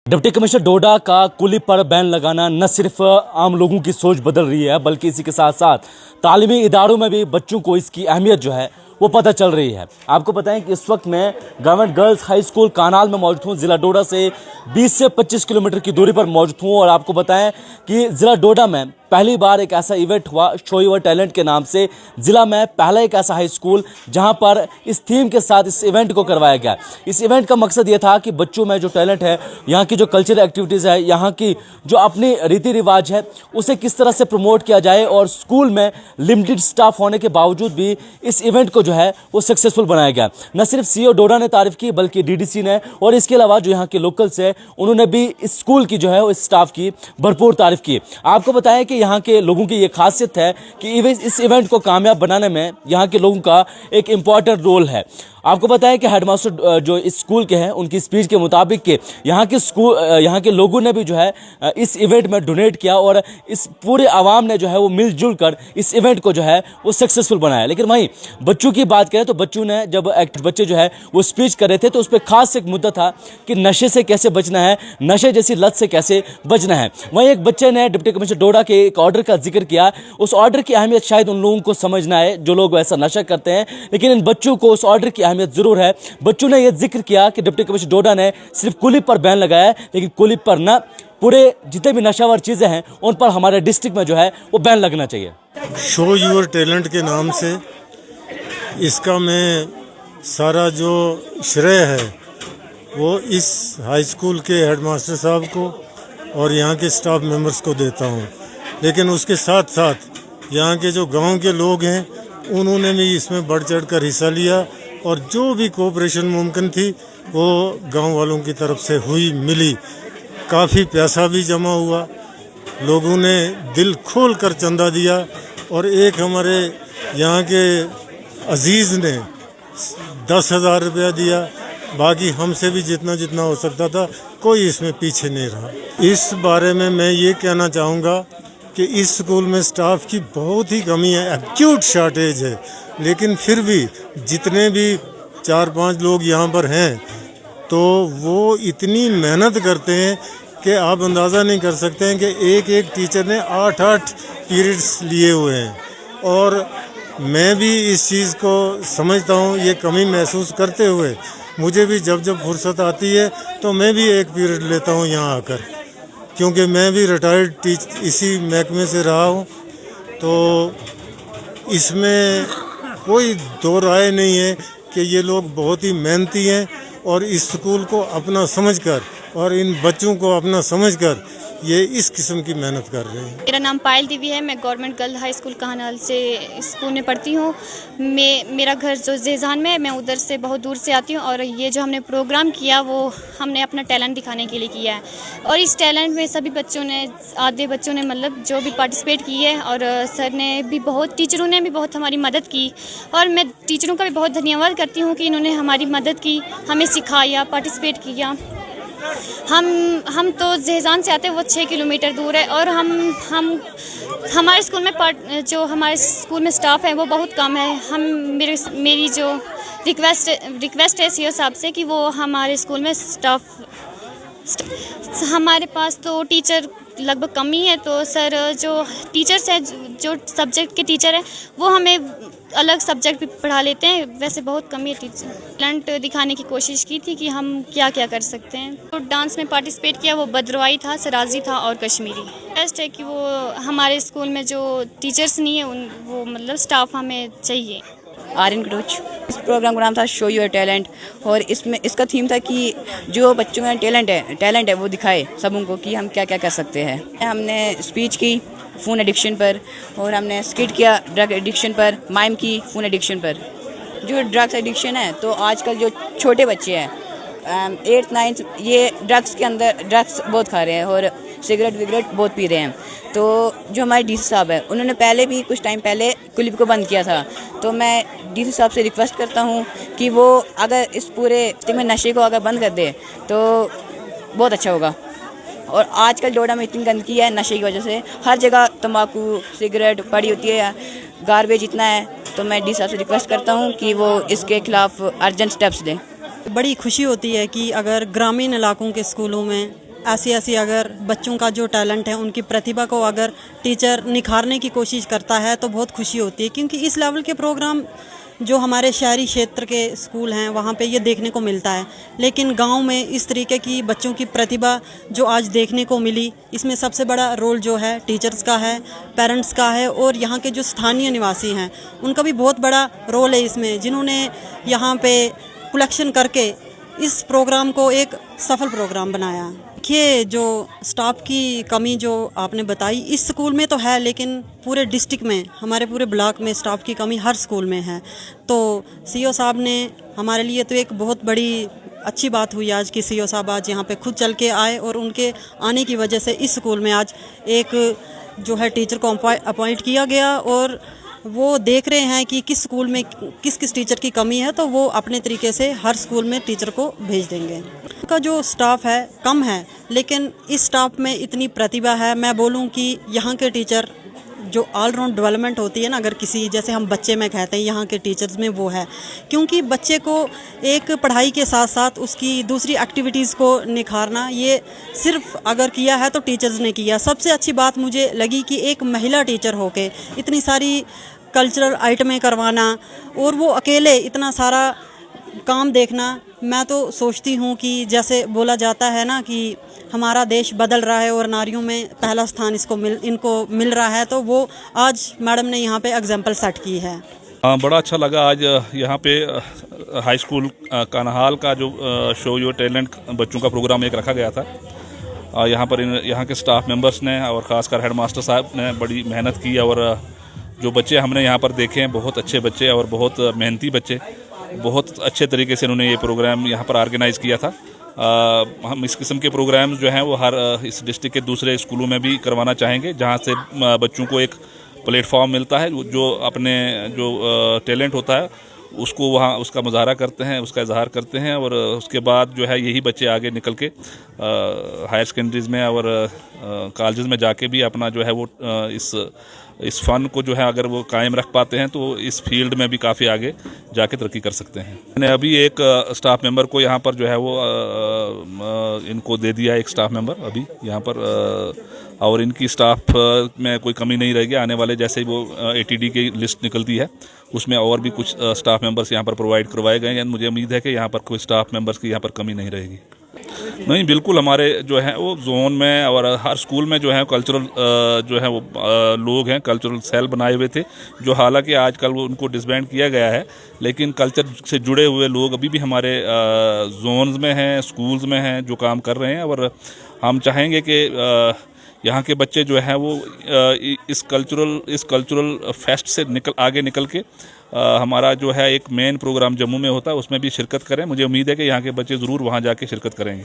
Deputy commissioner डोडा का कुली पर ban लगाना न सिर्फ आम लोगों की सोच बदल रही है, बल्कि इसी के साथ साथ तालीमी इदारों में भी बच्चों को इसकी अहमियत जो है वो पता चल रही है। आपको बताएं कि इस वक्त मैं गवर्नमेंट गर्ल्स हाई स्कूल कानाल में मौजूद हूँ। ज़िला डोडा से 20 से 25 किलोमीटर की दूरी पर मौजूद हूँ और आपको बताएं कि ज़िला डोडा में पहली बार एक ऐसा इवेंट हुआ शो योर टैलेंट के नाम से। ज़िला में पहला एक ऐसा हाई स्कूल जहां पर इस थीम के साथ इस इवेंट को करवाया गया। इस इवेंट का मकसद ये था कि बच्चों में जो टैलेंट है, यहाँ की जो कल्चरल एक्टिविटीज़ है, यहाँ की जो अपनी रीति रिवाज है, उसे किस तरह से प्रमोट किया जाए और स्कूल में लिमिटेड स्टाफ होने के बावजूद भी इस इवेंट को जो है वो सक्सेसफुल बनाया गया। न सिर्फ सीईओ डोडा ने तारीफ की बल्कि डीडीसी ने और इसके अलावा जो यहाँ के लोकल्स है उन्होंने भी इस स्कूल की जो है इस स्टाफ की भरपूर तारीफ की। आपको बताएं कि यहाँ के लोगों की ये खासियत है कि इस इवेंट को कामयाब बनाने में यहाँ के लोगों का एक इम्पॉर्टेंट रोल है। आपको बताएं कि हेडमास्टर जो इस स्कूल के हैं उनकी स्पीच के मुताबिक कि यहाँ के लोगों ने भी जो है इस इवेंट में डोनेट किया और इस पूरे आवाम ने जो है वो मिलजुल कर इस इवेंट को जो है वो सक्सेसफुल बनाया। लेकिन वहीं बच्चों की बात करें तो बच्चों ने जब बच्चे जो है वो स्पीच कर रहे थे तो उस पर खास एक मुद्दा था कि नशे से कैसे बचना है, नशे जैसी लत से कैसे बचना है। वहीं एक बच्चे ने डिप्टी कमिश्नर डोडा के एक ऑर्डर का जिक्र किया। उस ऑर्डर की अहमियत शायद उन लोगों को समझना है जो लोग ऐसा नशा करते हैं, लेकिन इन बच्चों को उस ऑर्डर की अहमियत जरूर है। बच्चों ने यह जिक्र किया कि डिप्टी कमिश्नर डोडा ने सिर्फ कुली पर बैन लगाया है, लेकिन कुली पर न, पूरे जितने भी नशावर चीजें हैं उन पर हमारे डिस्ट्रिक्ट में जो है वो बैन लगना चाहिए। शो योर टैलेंट के नाम से इसका मैं सारा जो श्रेय है वो इस हाई स्कूल के हेडमास्टर साहब को और यहाँ के स्टाफ मेंबर्स को देता हूँ। लेकिन उसके साथ साथ यहाँ के जो गांव के लोग हैं उन्होंने भी इसमें बढ़ चढ़ कर हिस्सा लिया और जो भी कोऑपरेशन मुमकिन थी वो गांव वालों की तरफ से हुई मिली। काफ़ी पैसा भी जमा हुआ, लोगों ने दिल खोल कर चंदा दिया और एक हमारे यहाँ के अजीज़ ने 10,000 रुपया दिया। बाकी हमसे भी जितना जितना हो सकता था, कोई इसमें पीछे नहीं रहा। इस बारे में मैं ये कहना चाहूँगा कि इस स्कूल में स्टाफ की बहुत ही कमी है, एक्यूट शॉर्टेज है। लेकिन फिर भी जितने भी 4-5 लोग यहाँ पर हैं तो वो इतनी मेहनत करते हैं कि आप अंदाज़ा नहीं कर सकते हैं कि एक एक टीचर ने 8-8 पीरियड्स लिए हुए हैं। और मैं भी इस चीज़ को समझता हूँ, ये कमी महसूस करते हुए मुझे भी जब जब फुर्सत आती है तो मैं भी एक पीरियड लेता हूँ यहाँ आकर, क्योंकि मैं भी रिटायर्ड इसी महकमे से रहा हूँ। तो इसमें कोई दो राय नहीं है कि ये लोग बहुत ही मेहनती हैं और इस स्कूल को अपना समझकर और इन बच्चों को अपना समझकर ये इस किस्म की मेहनत कर रहे हैं। मेरा नाम पायल देवी है। मैं गवर्नमेंट गर्ल्स हाई स्कूल कानाल से स्कूल में पढ़ती हूँ। मेरा घर जो जेजान में है, मैं उधर से बहुत दूर से आती हूँ और ये जो हमने प्रोग्राम किया वो हमने अपना टैलेंट दिखाने के लिए किया है। और इस टैलेंट में सभी बच्चों ने, आधे बच्चों ने मतलब जो भी पार्टिसिपेट किए है और सर ने भी बहुत, टीचरों ने भी बहुत हमारी मदद की और मैं टीचरों का भी बहुत धन्यवाद करती हूँ कि इन्होंने हमारी मदद की, हमें सिखाया, पार्टिसिपेट किया। हम तो जेजान से आते हैं, वो 6 किलोमीटर दूर है और हमारे स्कूल में जो हमारे स्कूल में स्टाफ है वो बहुत कम है। मेरी जो रिक्वेस्ट है सीईओ साहब से कि वो हमारे स्कूल में हमारे पास तो टीचर लगभग कम ही है, तो सर जो टीचर्स हैं, जो सब्जेक्ट के टीचर हैं वो हमें अलग सब्जेक्ट भी पढ़ा लेते हैं। वैसे बहुत कम ही टीचर। टैलेंट दिखाने की कोशिश की थी कि हम क्या क्या कर सकते हैं। तो डांस में पार्टिसिपेट किया, वो बद्रवाई था, सराजी था और कश्मीरी। बेस्ट है कि वो हमारे स्कूल में जो टीचर्स नहीं है वो मतलब स्टाफ हमें चाहिए। आर्यन कटोच। इस प्रोग्राम का नाम था शो योर टैलेंट और इसमें इसका थीम था कि जो बच्चों का टैलेंट है वो दिखाए सबों को कि हम क्या क्या कर सकते हैं। हमने स्पीच की फ़ोन एडिक्शन पर और हमने स्किट किया ड्रग एडिक्शन पर, माइम की फ़ोन एडिक्शन पर। जो ड्रग्स एडिक्शन है तो आजकल जो छोटे बच्चे हैं 8th 9th, ये ड्रग्स बहुत खा रहे हैं और सिगरेट बहुत पी रहे हैं। तो जो हमारे डीसी साहब है उन्होंने पहले भी कुछ टाइम पहले क्लिप को बंद किया था, तो मैं डीसी साहब से रिक्वेस्ट करता हूँ कि वो अगर इस पूरे में नशे को अगर बंद कर दे तो बहुत अच्छा होगा। और आजकल डोडा में इतनी गंदगी है नशे की वजह से, हर जगह तंबाकू सिगरेट पड़ी होती है, गार्बेज इतना है। तो मैं डीसी साहब से रिक्वेस्ट करता हूँ कि वो इसके खिलाफ अर्जेंट स्टेप्स लें। बड़ी खुशी होती है कि अगर ग्रामीण इलाकों के स्कूलों में ऐसी ऐसी अगर बच्चों का जो टैलेंट है, उनकी प्रतिभा को अगर टीचर निखारने की कोशिश करता है तो बहुत खुशी होती है, क्योंकि इस लेवल के प्रोग्राम जो हमारे शहरी क्षेत्र के स्कूल हैं वहाँ पे ये देखने को मिलता है। लेकिन गांव में इस तरीके की बच्चों की प्रतिभा जो आज देखने को मिली, इसमें सबसे बड़ा रोल जो है टीचर्स का है, पेरेंट्स का है, और यहाँ के जो स्थानीय निवासी हैं उनका भी बहुत बड़ा रोल है इसमें, जिन्होंने यहाँ पे कलेक्शन करके इस प्रोग्राम को एक सफल प्रोग्राम बनाया। देखिए, जो स्टाफ की कमी जो आपने बताई, इस स्कूल में तो है, लेकिन पूरे डिस्ट्रिक्ट में, हमारे पूरे ब्लॉक में स्टाफ की कमी हर स्कूल में है। तो सीईओ साहब ने हमारे लिए तो एक बहुत बड़ी अच्छी बात हुई आज कि सीईओ साहब आज यहाँ पे खुद चल के आए, और उनके आने की वजह से इस स्कूल में आज एक जो है टीचर को अपॉइंट किया गया, और वो देख रहे हैं कि किस स्कूल में किस किस टीचर की कमी है, तो वो अपने तरीके से हर स्कूल में टीचर को भेज देंगे। उनका जो स्टाफ है कम है, लेकिन इस स्टाफ में इतनी प्रतिभा है। मैं बोलूं कि यहाँ के टीचर जो ऑलराउंड डेवलपमेंट होती है ना, अगर किसी, जैसे हम बच्चे में कहते हैं, यहाँ के टीचर्स में वो है, क्योंकि बच्चे को एक पढ़ाई के साथ साथ उसकी दूसरी एक्टिविटीज़ को निखारना, ये सिर्फ अगर किया है तो टीचर्स ने किया। सबसे अच्छी बात मुझे लगी कि एक महिला टीचर होके इतनी सारी कल्चरल आइटमें करवाना, और वो अकेले इतना सारा काम देखना। मैं तो सोचती हूँ कि जैसे बोला जाता है ना कि हमारा देश बदल रहा है और नारियों में पहला स्थान इनको मिल रहा है, तो वो आज मैडम ने यहाँ पे एग्जाम्पल सेट की है। बड़ा अच्छा लगा आज यहाँ पे हाई स्कूल कान्हाल का जो शो योर टैलेंट बच्चों का प्रोग्राम एक रखा गया था। यहाँ पर यहाँ के स्टाफ मेंबर्स ने और ख़ासकर हेड मास्टर साहब ने बड़ी मेहनत की, और जो बच्चे हमने यहाँ पर देखे हैं बहुत अच्छे बच्चे और बहुत मेहनती बच्चे, बहुत अच्छे तरीके से उन्होंने ये प्रोग्राम यहाँ पर ऑर्गेनाइज़ किया था। हम इस किस्म के प्रोग्राम्स जो हैं वो हर इस डिस्ट्रिक्ट के दूसरे स्कूलों में भी करवाना चाहेंगे, जहाँ से बच्चों को एक प्लेटफॉर्म मिलता है, जो अपने जो टैलेंट होता है उसको वहाँ उसका मुजाहरा करते हैं, उसका इजहार करते हैं, और उसके बाद जो है यही बच्चे आगे निकल के हायर सेकेंडरीज़ में और कॉलेजेस में जाके भी अपना जो है वो इस फ़न को जो है अगर वो कायम रख पाते हैं तो इस फील्ड में भी काफ़ी आगे जाके तरक्की कर सकते हैं। मैंने अभी एक स्टाफ मेंबर को यहाँ पर जो है वो इनको दे दिया, एक स्टाफ मेंबर अभी यहाँ पर, और इनकी स्टाफ में कोई कमी नहीं रहेगी। आने वाले जैसे ही वो ATD की लिस्ट निकलती है उसमें और भी कुछ स्टाफ मेंबर्स यहाँ पर प्रोवाइड करवाए गए हैं। मुझे उम्मीद है कि यहाँ पर कोई स्टाफ मेंबर्स की यहाँ पर कमी नहीं रहेगी। नहीं, बिल्कुल हमारे जो है वो जोन में और हर स्कूल में जो है कल्चरल जो है वो लोग हैं, कल्चरल सेल बनाए हुए थे, जो हालांकि आजकल वो उनको डिसबैंड किया गया है, लेकिन कल्चर से जुड़े हुए लोग अभी भी हमारे जोन्स में हैं, स्कूल्स में हैं, जो काम कर रहे हैं। और हम चाहेंगे कि यहाँ के बच्चे जो हैं वो इस कल्चरल फेस्ट से आगे निकल के हमारा जो है एक मेन प्रोग्राम जम्मू में होता है उसमें भी शिरकत करें। मुझे उम्मीद है कि यहाँ के बच्चे ज़रूर वहाँ जाके शिरकत करेंगे।